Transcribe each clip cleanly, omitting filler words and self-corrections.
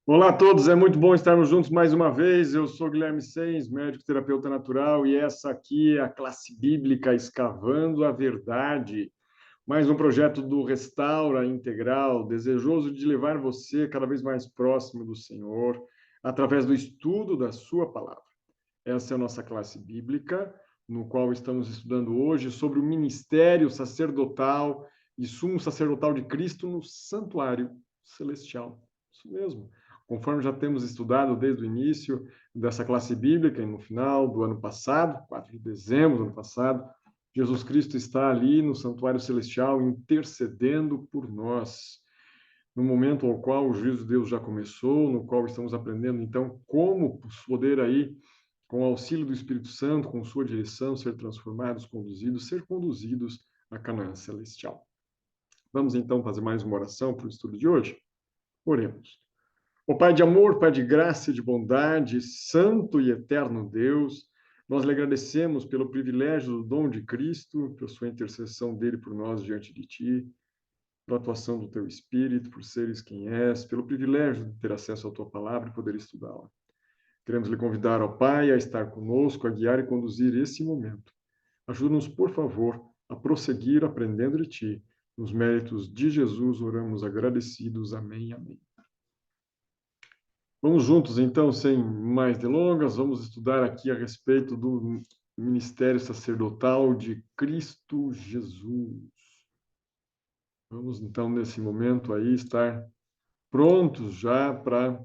Olá a todos, é muito bom estarmos juntos mais uma vez. Eu sou Guilherme Sens, médico terapeuta natural, e essa aqui é a classe bíblica Escavando a Verdade, mais um projeto do Restaura Integral, desejoso de levar você cada vez mais próximo do Senhor, através do estudo da sua palavra. Essa é a nossa classe bíblica, no qual estamos estudando hoje sobre o ministério sacerdotal e sumo sacerdotal de Cristo no santuário celestial. Isso mesmo. Conforme já temos estudado desde o início dessa classe bíblica, e no final do ano passado, 4 de dezembro do ano passado, Jesus Cristo está ali no santuário celestial intercedendo por nós. No momento ao qual o juízo de Deus já começou, no qual estamos aprendendo, então, como poder aí, com o auxílio do Espírito Santo, com sua direção, ser transformados, conduzidos, ser conduzidos a Canaã celestial. Vamos, então, fazer mais uma oração para o estudo de hoje? Oremos. Ó Pai de amor, Pai de graça e de bondade, santo e eterno Deus, nós lhe agradecemos pelo privilégio do dom de Cristo, pela sua intercessão dele por nós diante de ti, pela atuação do teu Espírito, por seres quem és, pelo privilégio de ter acesso à tua palavra e poder estudá-la. Queremos lhe convidar, ó Pai, a estar conosco, a guiar e conduzir esse momento. Ajuda-nos, por favor, a prosseguir aprendendo de ti. Nos méritos de Jesus, oramos agradecidos. Amém, amém. Vamos juntos, então, sem mais delongas, vamos estudar aqui a respeito do ministério sacerdotal de Cristo Jesus. Vamos, então, nesse momento aí, estar prontos já para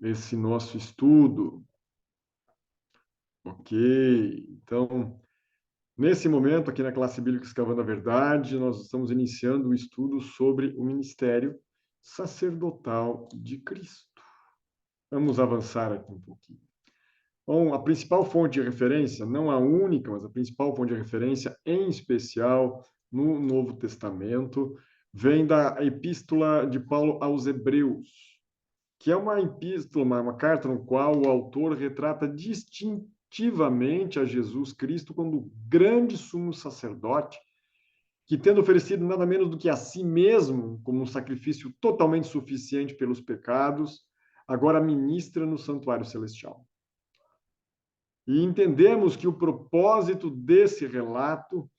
esse nosso estudo. Ok, então, nesse momento, aqui na classe bíblica Escavando a Verdade, nós estamos iniciando o estudo sobre o ministério sacerdotal de Cristo. Vamos avançar aqui um pouquinho. Bom, a principal fonte de referência, não a única, mas a principal fonte de referência, em especial no Novo Testamento, vem da Epístola de Paulo aos Hebreus, que é uma epístola, uma carta no qual o autor retrata distintivamente a Jesus Cristo como o grande sumo sacerdote, que, tendo oferecido nada menos do que a si mesmo como um sacrifício totalmente suficiente pelos pecados, agora ministra no santuário celestial. E entendemos que o propósito desse relato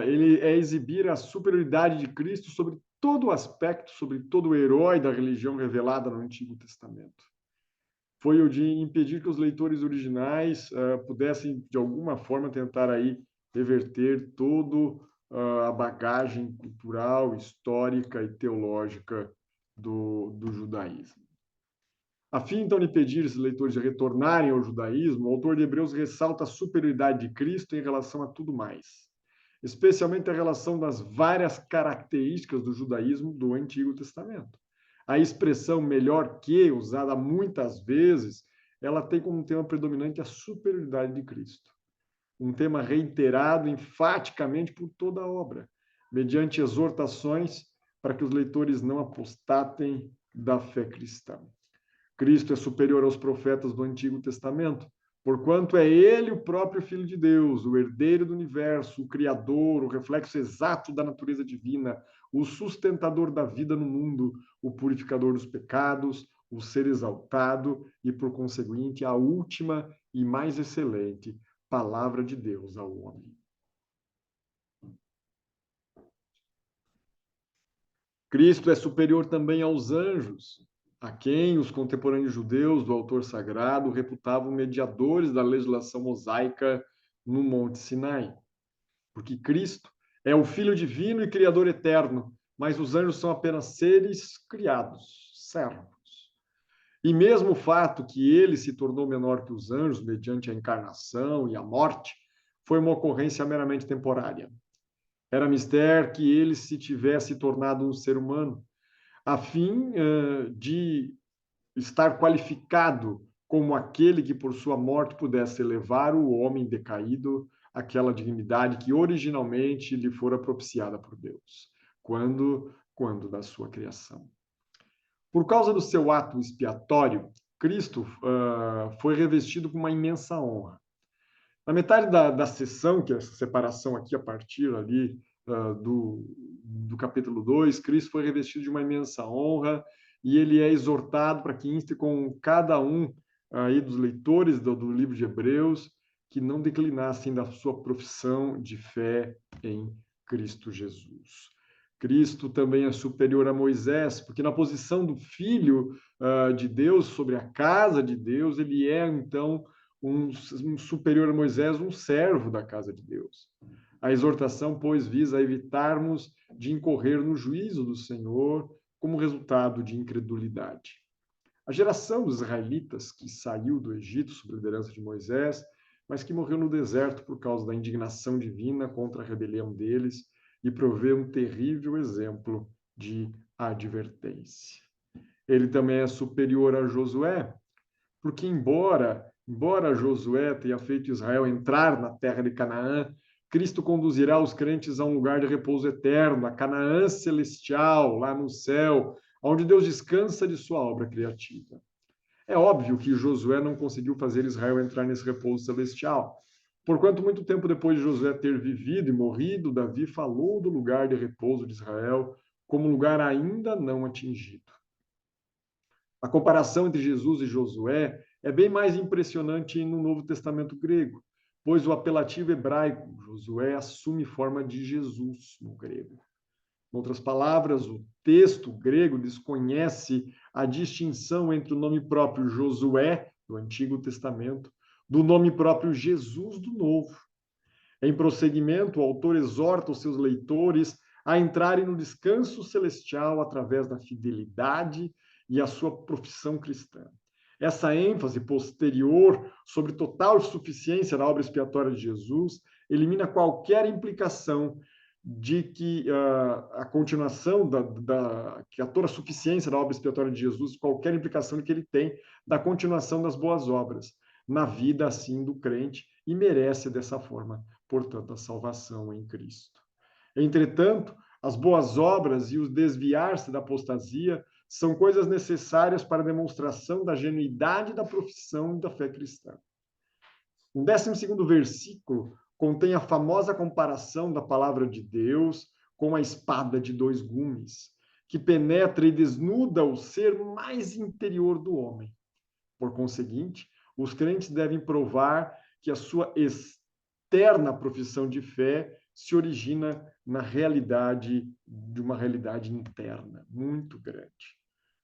ele é exibir a superioridade de Cristo sobre todo o aspecto, sobre todo o herói da religião revelada no Antigo Testamento. Foi o de impedir que os leitores originais pudessem, de alguma forma, tentar aí reverter todo a bagagem cultural, histórica e teológica do judaísmo. A fim, então, de impedir esses leitores de retornarem ao judaísmo, o autor de Hebreus ressalta a superioridade de Cristo em relação a tudo mais, especialmente a relação das várias características do judaísmo do Antigo Testamento. A expressão melhor que, usada muitas vezes, ela tem como tema predominante a superioridade de Cristo. Um tema reiterado enfaticamente por toda a obra, mediante exortações para que os leitores não apostatem da fé cristã. Cristo é superior aos profetas do Antigo Testamento, porquanto é ele o próprio Filho de Deus, o herdeiro do universo, o Criador, o reflexo exato da natureza divina, o sustentador da vida no mundo, o purificador dos pecados, o ser exaltado e, por conseguinte, a última e mais excelente palavra de Deus ao homem. Cristo é superior também aos anjos, a quem os contemporâneos judeus do autor sagrado reputavam mediadores da legislação mosaica no Monte Sinai. Porque Cristo é o Filho divino e Criador eterno, mas os anjos são apenas seres criados, servos. E mesmo o fato que ele se tornou menor que os anjos mediante a encarnação e a morte foi uma ocorrência meramente temporária. Era mister que ele se tivesse tornado um ser humano, a fim de estar qualificado como aquele que, por sua morte, pudesse elevar o homem decaído àquela dignidade que originalmente lhe fora propiciada por Deus, quando da sua criação. Por causa do seu ato expiatório, Cristo foi revestido com uma imensa honra. Na metade da sessão, que é essa separação aqui a partir ali do capítulo 2, Cristo foi revestido de uma imensa honra e ele é exortado para que inste com cada um aí dos leitores do livro de Hebreus que não declinassem da sua profissão de fé em Cristo Jesus. Cristo também é superior a Moisés, porque na posição do Filho de Deus sobre a casa de Deus, ele é, então, um superior a Moisés, um servo da casa de Deus. A exortação, pois, visa evitarmos de incorrer no juízo do Senhor como resultado de incredulidade. A geração dos israelitas que saiu do Egito sob a liderança de Moisés, mas que morreu no deserto por causa da indignação divina contra a rebelião deles, e provê um terrível exemplo de advertência. Ele também é superior a Josué, porque embora Josué tenha feito Israel entrar na terra de Canaã, Cristo conduzirá os crentes a um lugar de repouso eterno, a Canaã celestial, lá no céu, onde Deus descansa de sua obra criativa. É óbvio que Josué não conseguiu fazer Israel entrar nesse repouso celestial. Porquanto, muito tempo depois de Josué ter vivido e morrido, Davi falou do lugar de repouso de Israel como lugar ainda não atingido. A comparação entre Jesus e Josué é bem mais impressionante no Novo Testamento grego, pois o apelativo hebraico, Josué, assume forma de Jesus no grego. Em outras palavras, o texto grego desconhece a distinção entre o nome próprio Josué, do Antigo Testamento, do nome próprio Jesus, do Novo. Em prosseguimento, o autor exorta os seus leitores a entrarem no descanso celestial através da fidelidade e a sua profissão cristã. Essa ênfase posterior sobre total suficiência da obra expiatória de Jesus elimina qualquer implicação de que a continuação que a toda a suficiência da obra expiatória de Jesus, qualquer implicação que ele tem da continuação das boas obras na vida assim do crente, e merece dessa forma, portanto, a salvação em Cristo. Entretanto, as boas obras e os desviar-se da apostasia são coisas necessárias para a demonstração da genuidade da profissão e da fé cristã. O 12º versículo contém a famosa comparação da palavra de Deus com a espada de dois gumes, que penetra e desnuda o ser mais interior do homem. Por conseguinte, os crentes devem provar que a sua externa profissão de fé se origina na realidade de uma realidade interna muito grande.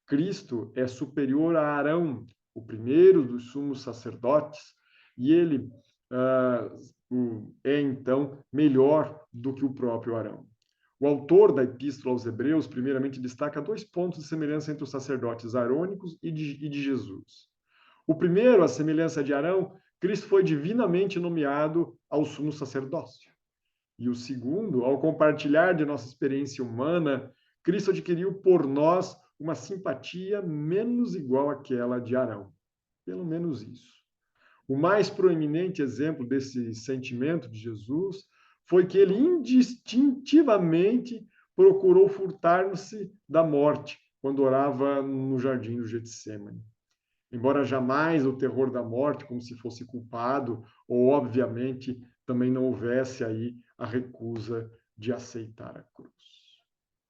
Cristo é superior a Arão, o primeiro dos sumos sacerdotes, e ele é, então, melhor do que o próprio Arão. O autor da Epístola aos Hebreus, primeiramente, destaca 2 pontos de semelhança entre os sacerdotes arônicos e de Jesus. O primeiro, a semelhança de Arão, Cristo foi divinamente nomeado ao sumo sacerdócio. E o segundo, ao compartilhar de nossa experiência humana, Cristo adquiriu por nós uma simpatia menos igual àquela de Arão. Pelo menos isso. O mais proeminente exemplo desse sentimento de Jesus foi que ele indistintivamente procurou furtar-se da morte quando orava no jardim do Getsêmani. Embora jamais o terror da morte, como se fosse culpado, ou obviamente também não houvesse aí a recusa de aceitar a cruz.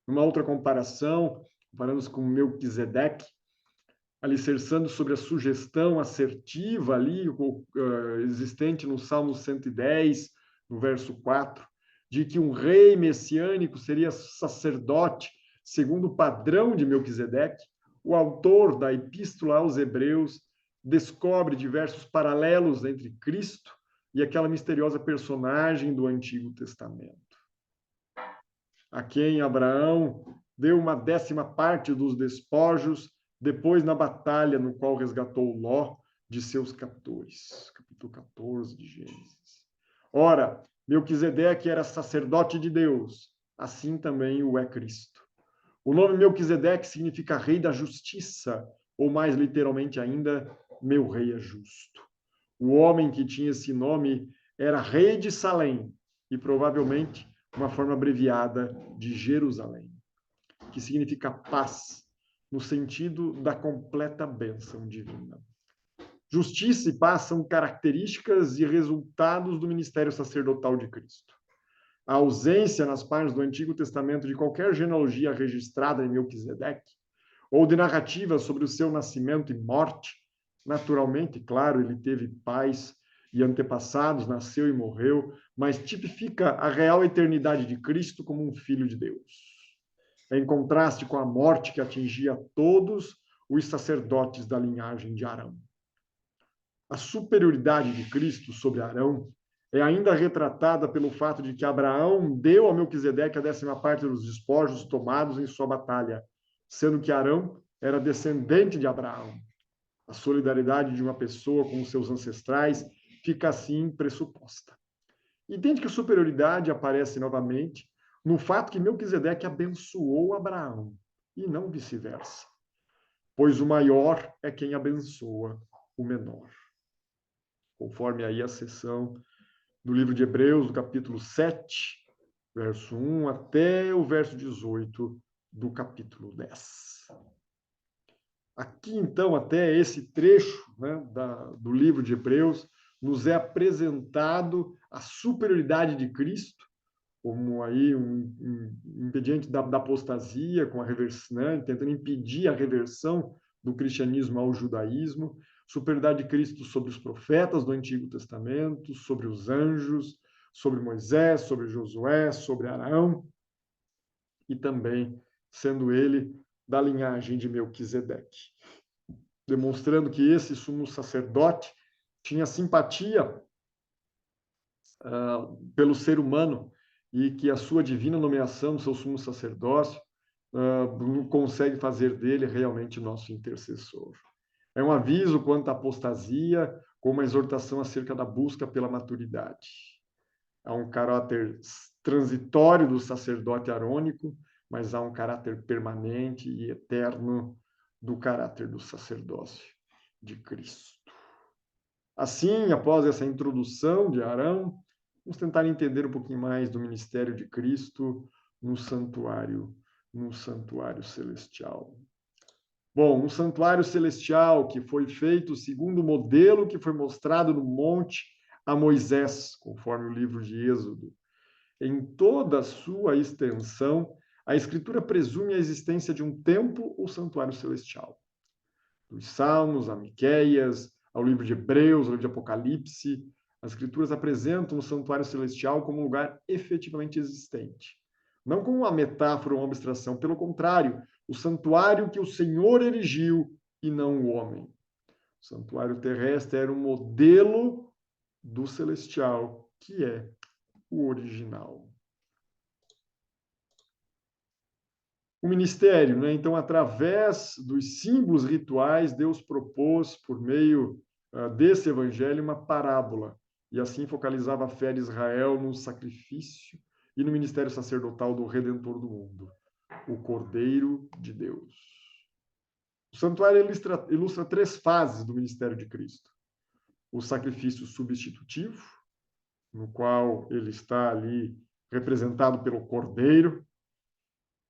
Uma outra comparação, comparamos com Melquisedeque, alicerçando sobre a sugestão assertiva ali, existente no Salmo 110, no verso 4, de que um rei messiânico seria sacerdote segundo o padrão de Melquisedeque, o autor da Epístola aos Hebreus descobre diversos paralelos entre Cristo e aquela misteriosa personagem do Antigo Testamento, a quem Abraão deu uma 10ª parte dos despojos depois na batalha no qual resgatou Ló de seus captores. Capítulo 14 de Gênesis. Ora, Melquisedeque era sacerdote de Deus, assim também o é Cristo. O nome Melquisedeque significa rei da justiça, ou mais literalmente ainda, meu rei é justo. O homem que tinha esse nome era rei de Salém, e provavelmente uma forma abreviada de Jerusalém, que significa paz, no sentido da completa bênção divina. Justiça e paz são características e resultados do ministério sacerdotal de Cristo. A ausência nas páginas do Antigo Testamento de qualquer genealogia registrada em Melquisedeque, ou de narrativas sobre o seu nascimento e morte. Naturalmente, claro, ele teve pais e antepassados, nasceu e morreu, mas tipifica a real eternidade de Cristo como um filho de Deus. Em contraste com a morte que atingia todos os sacerdotes da linhagem de Arão. A superioridade de Cristo sobre Arão é ainda retratada pelo fato de que Abraão deu a Melquisedeque a 10ª parte dos despojos tomados em sua batalha, sendo que Arão era descendente de Abraão. A solidariedade de uma pessoa com os seus ancestrais fica assim pressuposta. Entende que a superioridade aparece novamente no fato que Melquisedeque abençoou Abraão, e não vice-versa, pois o maior é quem abençoa o menor. Conforme aí a seção do livro de Hebreus, do capítulo 7, verso 1 até o verso 18 do capítulo 10. Aqui, então, até esse trecho, né, do livro de Hebreus, nos é apresentado a superioridade de Cristo, como aí um impediente da apostasia, com a reversão, né, tentando impedir a reversão do cristianismo ao judaísmo, superioridade de Cristo sobre os profetas do Antigo Testamento, sobre os anjos, sobre Moisés, sobre Josué, sobre Arão, e também sendo ele da linhagem de Melquisedeque, demonstrando que esse sumo sacerdote tinha simpatia pelo ser humano e que a sua divina nomeação, seu sumo sacerdócio, consegue fazer dele realmente nosso intercessor. É um aviso quanto à apostasia, com uma exortação acerca da busca pela maturidade. Há um caráter transitório do sacerdote arônico, mas há um caráter permanente e eterno do caráter do sacerdócio de Cristo. Assim, após essa introdução de Arão, vamos tentar entender um pouquinho mais do ministério de Cristo no santuário celestial. Bom, um santuário celestial que foi feito segundo o modelo que foi mostrado no monte a Moisés, conforme o livro de Êxodo. Em toda a sua extensão, a Escritura presume a existência de um templo ou santuário celestial. Dos Salmos, a Miqueias, ao livro de Hebreus, ao livro de Apocalipse, as Escrituras apresentam o santuário celestial como um lugar efetivamente existente. Não como uma metáfora ou uma abstração, pelo contrário, o santuário que o Senhor erigiu e não o homem. O santuário terrestre era um modelo do celestial, que é o original. O ministério, né? Então, através dos símbolos rituais, Deus propôs, por meio desse evangelho, uma parábola, e assim focalizava a fé de Israel no sacrifício e no ministério sacerdotal do Redentor do mundo, o Cordeiro de Deus. O santuário ilustra 3 fases do ministério de Cristo. O sacrifício substitutivo, no qual ele está ali representado pelo Cordeiro,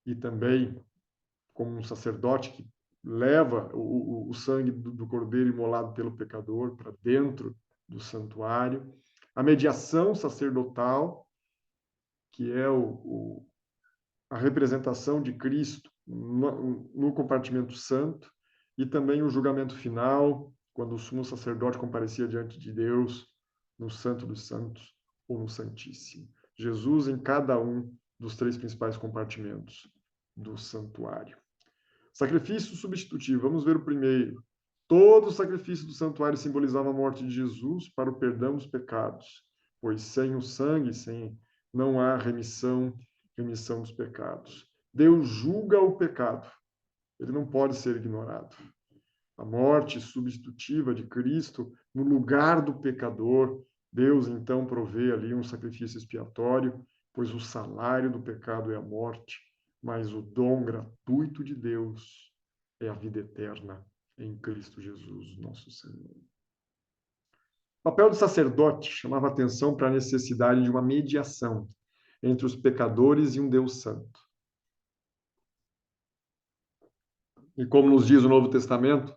e também como um sacerdote que leva o sangue do cordeiro imolado pelo pecador para dentro do santuário. A mediação sacerdotal, que é a representação de Cristo no compartimento santo, e também o julgamento final, quando o sumo sacerdote comparecia diante de Deus no Santo dos Santos ou no Santíssimo. Jesus em cada um dos 3 principais compartimentos do santuário. Sacrifício substitutivo. Vamos ver o primeiro. Todo o sacrifício do santuário simbolizava a morte de Jesus para o perdão dos pecados, pois sem o sangue, não há remissão dos pecados. Deus julga o pecado. Ele não pode ser ignorado. A morte substitutiva de Cristo no lugar do pecador, Deus então provê ali um sacrifício expiatório, pois o salário do pecado é a morte, mas o dom gratuito de Deus é a vida eterna em Cristo Jesus, nosso Senhor. O papel do sacerdote chamava atenção para a necessidade de uma mediação entre os pecadores e um Deus santo. E como nos diz o Novo Testamento,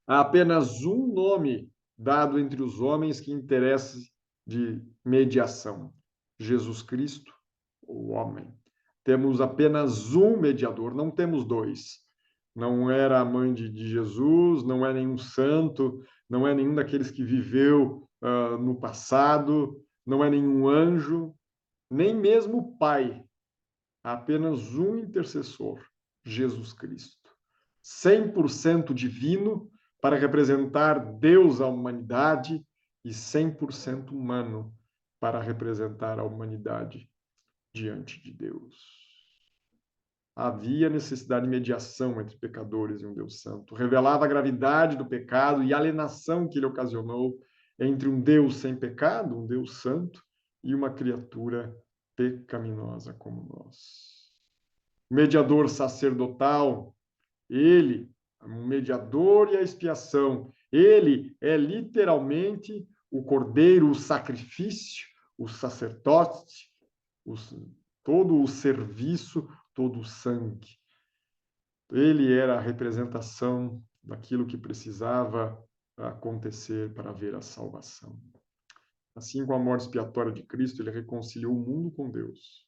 há apenas um nome dado entre os homens que interesse de mediação: Jesus Cristo, o homem. Temos apenas um mediador, não temos 2. não era a mãe de Jesus, não é nenhum santo, não é nenhum daqueles que viveu no passado, não é nenhum anjo, nem mesmo o Pai. Há apenas um intercessor, Jesus Cristo. 100% divino para representar Deus à humanidade e 100% humano para representar a humanidade diante de Deus. Havia necessidade de mediação entre pecadores e um Deus santo. Revelava a gravidade do pecado e a alienação que ele ocasionou entre um Deus sem pecado, um Deus santo, e uma criatura pecaminosa como nós. O mediador sacerdotal, ele, o mediador e a expiação, ele é literalmente o cordeiro, o sacrifício, o sacerdote, todo o serviço, todo o sangue. Ele era a representação daquilo que precisava acontecer para haver a salvação. Assim, com a morte expiatória de Cristo, ele reconciliou o mundo com Deus.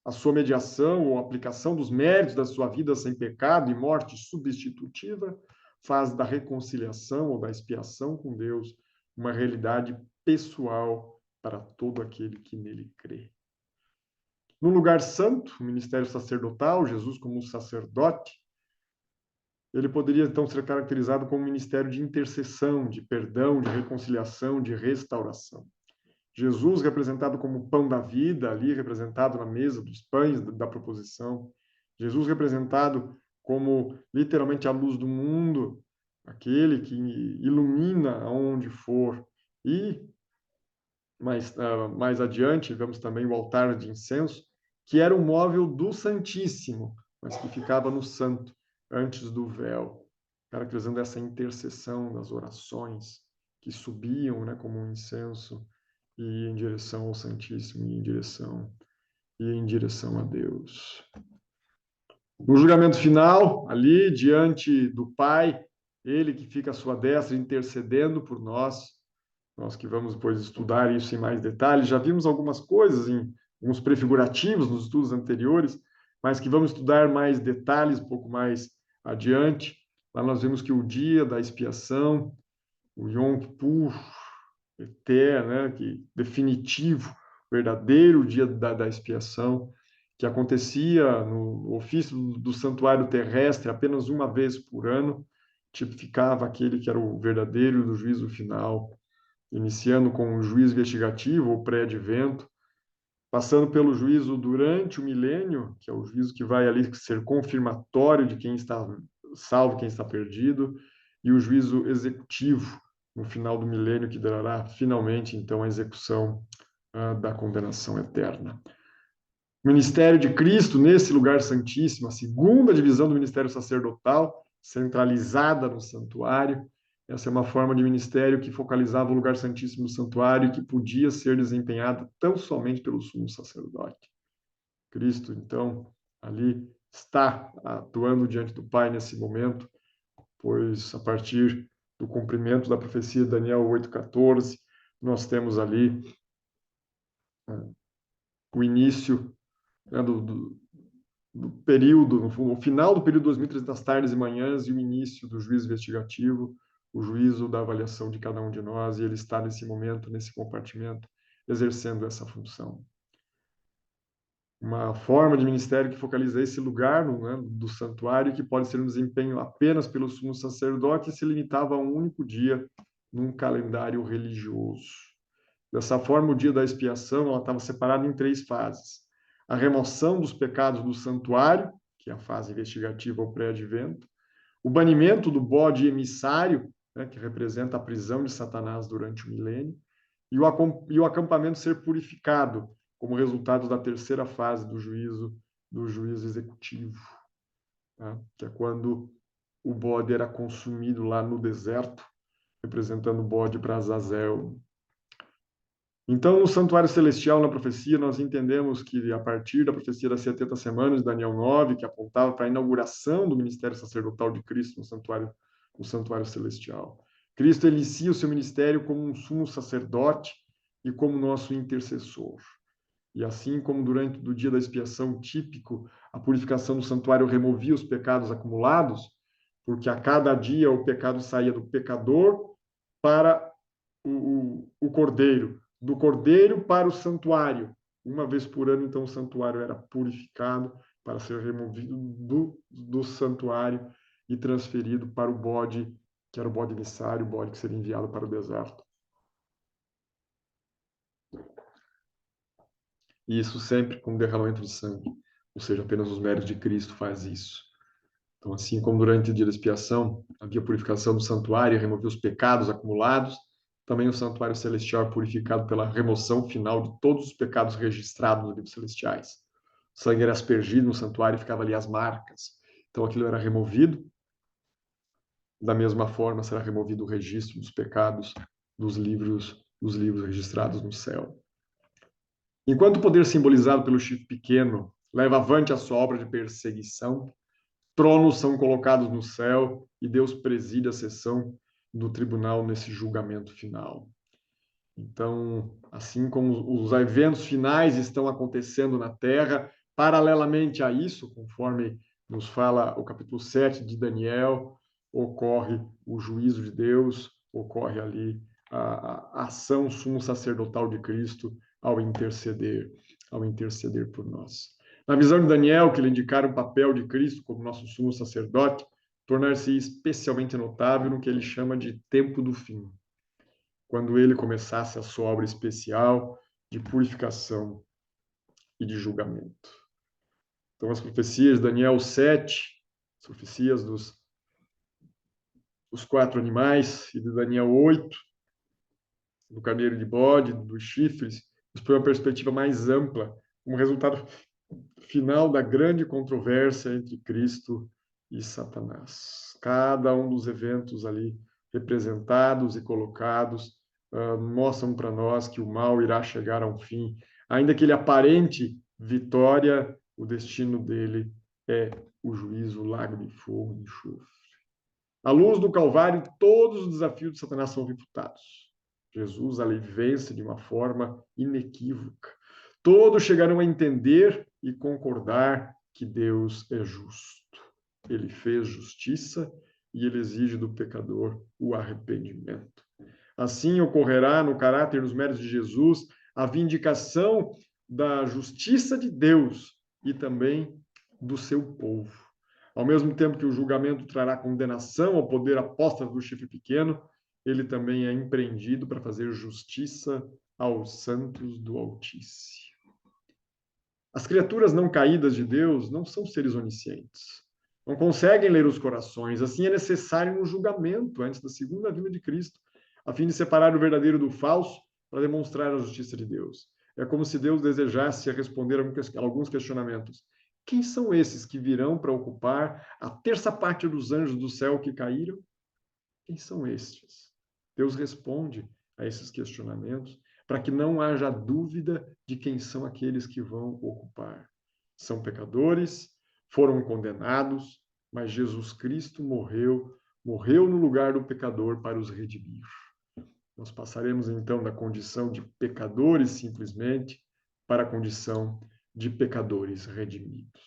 A sua mediação ou aplicação dos méritos da sua vida sem pecado e morte substitutiva faz da reconciliação ou da expiação com Deus uma realidade pessoal para todo aquele que nele crê. No lugar santo, o ministério sacerdotal, Jesus como sacerdote, ele poderia então ser caracterizado como um ministério de intercessão, de perdão, de reconciliação, de restauração. Jesus representado como pão da vida, ali representado na mesa dos pães da proposição. Jesus representado como literalmente a luz do mundo, aquele que ilumina aonde for. E mais adiante, vemos também o altar de incenso, que era um móvel do Santíssimo, mas que ficava no santo, antes do véu, caracterizando essa intercessão das orações que subiam, né, como um incenso, e em direção ao Santíssimo, e em direção a Deus. No julgamento final, ali diante do Pai, ele que fica à sua destra intercedendo por nós, nós que vamos depois estudar isso em mais detalhes, já vimos algumas coisas em alguns prefigurativos nos estudos anteriores, mas que vamos estudar mais detalhes um pouco mais adiante. Lá nós vimos que o dia da expiação, o Yom Kippur, eterno, né, que definitivo, verdadeiro dia da expiação, que acontecia no ofício do santuário terrestre apenas uma vez por ano, tipificava aquele que era o verdadeiro do juízo final, iniciando com o juízo investigativo ou pré-advento, passando pelo juízo durante o milênio, que é o juízo que vai ali ser confirmatório de quem está salvo, quem está perdido, e o juízo executivo, no final do milênio, que dará finalmente, então, a execução da condenação eterna. O ministério de Cristo, nesse lugar santíssimo, a segunda divisão do ministério sacerdotal, centralizada no santuário. Essa é uma forma de ministério que focalizava o lugar santíssimo do santuário e que podia ser desempenhada tão somente pelo sumo sacerdote. Cristo, então, ali está atuando diante do Pai nesse momento, pois a partir do cumprimento da profecia de Daniel 8,14, nós temos ali o início, né, do período, o final do período 2300 tardes e manhãs e o início do juízo investigativo, o juízo da avaliação de cada um de nós, e ele está nesse momento, nesse compartimento, exercendo essa função. Uma forma de ministério que focaliza esse lugar, né, do santuário, que pode ser um desempenho apenas pelo sumo sacerdote, e se limitava a um único dia num calendário religioso. Dessa forma, o dia da expiação ela estava separado em 3 fases. A remoção dos pecados do santuário, que é a fase investigativa ou pré-advento, o banimento do bode emissário, né, que representa a prisão de Satanás durante o milênio, e o acampamento ser purificado, como resultado da terceira fase do juízo executivo, tá? Que é quando o bode era consumido lá no deserto, representando o bode para Azazel. Então, no santuário celestial, na profecia, nós entendemos que, a partir da profecia das 70 semanas de Daniel 9, que apontava para a inauguração do ministério sacerdotal de Cristo no santuário celestial, Cristo inicia o seu ministério como um sumo sacerdote e como nosso intercessor. E assim como durante o dia da expiação típico, a purificação do santuário removia os pecados acumulados, porque a cada dia o pecado saía do pecador para o cordeiro, do cordeiro para o santuário. Uma vez por ano, então, o santuário era purificado para ser removido do santuário e transferido para o bode, que era o bode emissário, o bode que seria enviado para o deserto. E isso sempre com derramamento de sangue, ou seja, apenas os méritos de Cristo faz isso. Então, assim como durante o dia da expiação havia purificação do santuário e removia os pecados acumulados, também o santuário celestial é purificado pela remoção final de todos os pecados registrados nos livros celestiais. O sangue era aspergido no santuário e ficava ali as marcas. Então, aquilo era removido. Da mesma forma, será removido o registro dos pecados dos livros registrados no céu. Enquanto o poder simbolizado pelo chifre pequeno leva avante a sua obra de perseguição, tronos são colocados no céu e Deus preside a sessão do tribunal nesse julgamento final. Então, assim como os eventos finais estão acontecendo na Terra, paralelamente a isso, conforme nos fala o capítulo 7 de Daniel, ocorre o juízo de Deus, ocorre ali a ação sumo sacerdotal de Cristo ao interceder por nós. Na visão de Daniel, que lhe indicara o papel de Cristo como nosso sumo sacerdote, tornar-se especialmente notável no que ele chama de tempo do fim, quando ele começasse a sua obra especial de purificação e de julgamento. Então, as profecias de Daniel 7, as profecias dos 4 animais, e de Daniel 8, do carneiro de bode, dos chifres, nos põe uma perspectiva mais ampla, como resultado final da grande controvérsia entre Cristo e Satanás. Cada um dos eventos ali representados e colocados mostram para nós que o mal irá chegar a um fim. Ainda que ele aparente vitória, o destino dele é o juízo, o lago de fogo e enxofre. À luz do Calvário, todos os desafios de Satanás são refutados. Jesus ali vence de uma forma inequívoca. Todos chegarão a entender e concordar que Deus é justo. Ele fez justiça e ele exige do pecador o arrependimento. Assim ocorrerá no caráter dos méritos de Jesus a vindicação da justiça de Deus e também do seu povo. Ao mesmo tempo que o julgamento trará condenação ao poder apóstata do chifre pequeno, ele também é empreendido para fazer justiça aos santos do Altíssimo. As criaturas não caídas de Deus não são seres oniscientes. Não conseguem ler os corações. Assim é necessário um julgamento antes da segunda vinda de Cristo, a fim de separar o verdadeiro do falso para demonstrar a justiça de Deus. É como se Deus desejasse responder a alguns questionamentos. Quem são esses que virão para ocupar a terça parte dos anjos do céu que caíram? Quem são estes? Deus responde a esses questionamentos para que não haja dúvida de quem são aqueles que vão ocupar. São pecadores, foram condenados, mas Jesus Cristo morreu no lugar do pecador para os redimir. Nós passaremos então da condição de pecadores simplesmente para a condição de pecadores redimidos.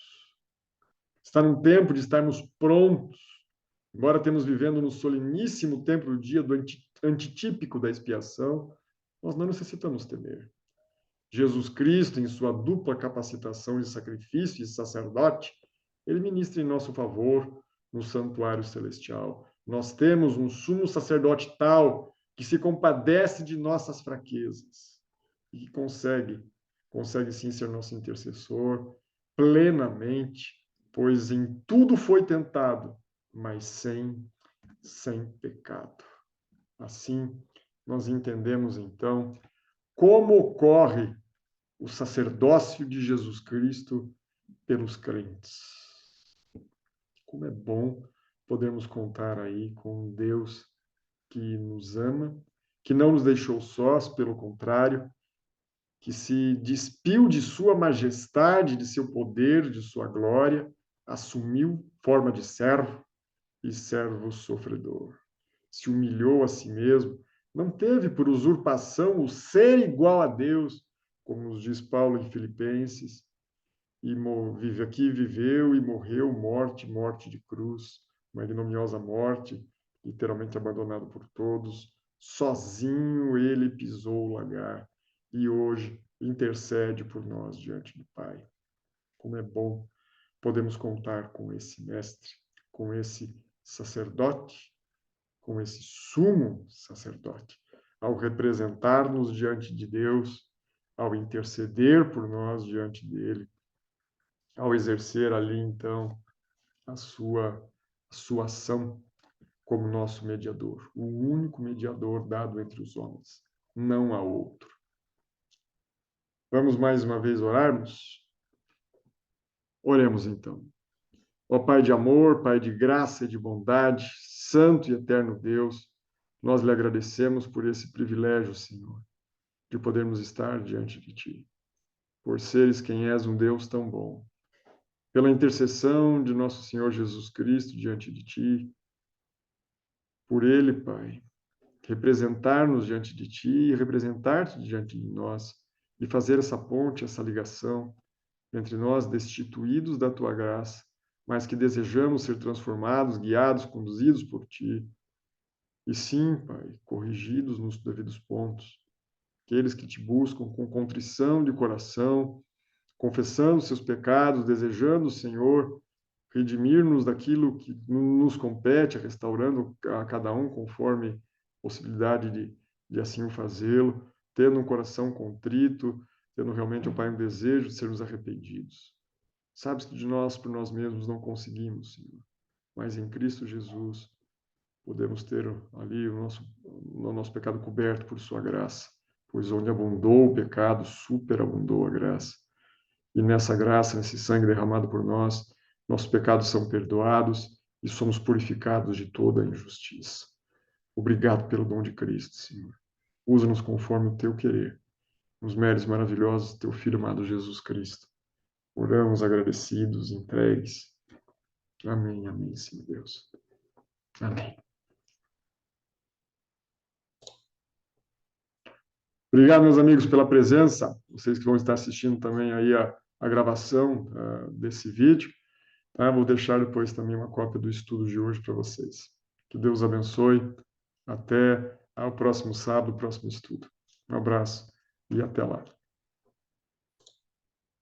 Está no tempo de estarmos prontos, embora temos vivendo no soleníssimo tempo do dia do antitípico da expiação, nós não necessitamos temer. Jesus Cristo, em sua dupla capacitação de sacrifício e sacerdote, ele ministra em nosso favor no santuário celestial. Nós temos um sumo sacerdote tal que se compadece de nossas fraquezas e que consegue sim ser nosso intercessor plenamente, pois em tudo foi tentado, mas sem pecado. Assim, nós entendemos então como ocorre o sacerdócio de Jesus Cristo pelos crentes. Como é bom podermos contar aí com um Deus que nos ama, que não nos deixou sós, pelo contrário, que se despiu de sua majestade, de seu poder, de sua glória, assumiu forma de servo e servo sofredor. Se humilhou a si mesmo, não teve por usurpação o ser igual a Deus, como nos diz Paulo em Filipenses, e vive aqui, viveu e morreu, morte de cruz, uma ignominiosa morte, literalmente abandonado por todos. Sozinho ele pisou o lagar e hoje intercede por nós diante do Pai. Como é bom podemos contar com esse mestre, com esse sacerdote, com esse sumo sacerdote, ao representar-nos diante de Deus, ao interceder por nós diante dele, ao exercer ali, então, a sua ação como nosso mediador, o único mediador dado entre os homens, não há outro. Vamos mais uma vez orarmos? Oremos então. Ó Pai de amor, Pai de graça e de bondade, santo e eterno Deus, nós lhe agradecemos por esse privilégio, Senhor, de podermos estar diante de Ti, por seres quem és um Deus tão bom. Pela intercessão de nosso Senhor Jesus Cristo diante de Ti, por Ele, Pai, representar-nos diante de Ti e representar-te diante de nós e fazer essa ponte, essa ligação entre nós destituídos da Tua graça, mas que desejamos ser transformados, guiados, conduzidos por Ti. E sim, Pai, corrigidos nos devidos pontos. Aqueles que Te buscam com contrição de coração, confessando seus pecados, desejando, Senhor, redimir-nos daquilo que nos compete, restaurando a cada um conforme possibilidade de assim o fazê-lo, tendo um coração contrito, tendo realmente, ó Pai, um desejo de sermos arrependidos. Sabes que de nós, por nós mesmos, não conseguimos, Senhor, mas em Cristo Jesus podemos ter ali o nosso pecado coberto por Sua graça, pois onde abundou o pecado, superabundou a graça. E nessa graça, nesse sangue derramado por nós, nossos pecados são perdoados e somos purificados de toda a injustiça. Obrigado pelo dom de Cristo, Senhor. Usa-nos conforme o Teu querer, nos méritos maravilhosos do Teu Filho amado Jesus Cristo. Oramos agradecidos, entregues. Amém, amém, Senhor Deus. Amém. Obrigado, meus amigos, pela presença. Vocês que vão estar assistindo também aí a gravação desse vídeo. Tá? Vou deixar depois também uma cópia do estudo de hoje para vocês. Que Deus abençoe. Até o próximo sábado, próximo estudo. Um abraço e até lá.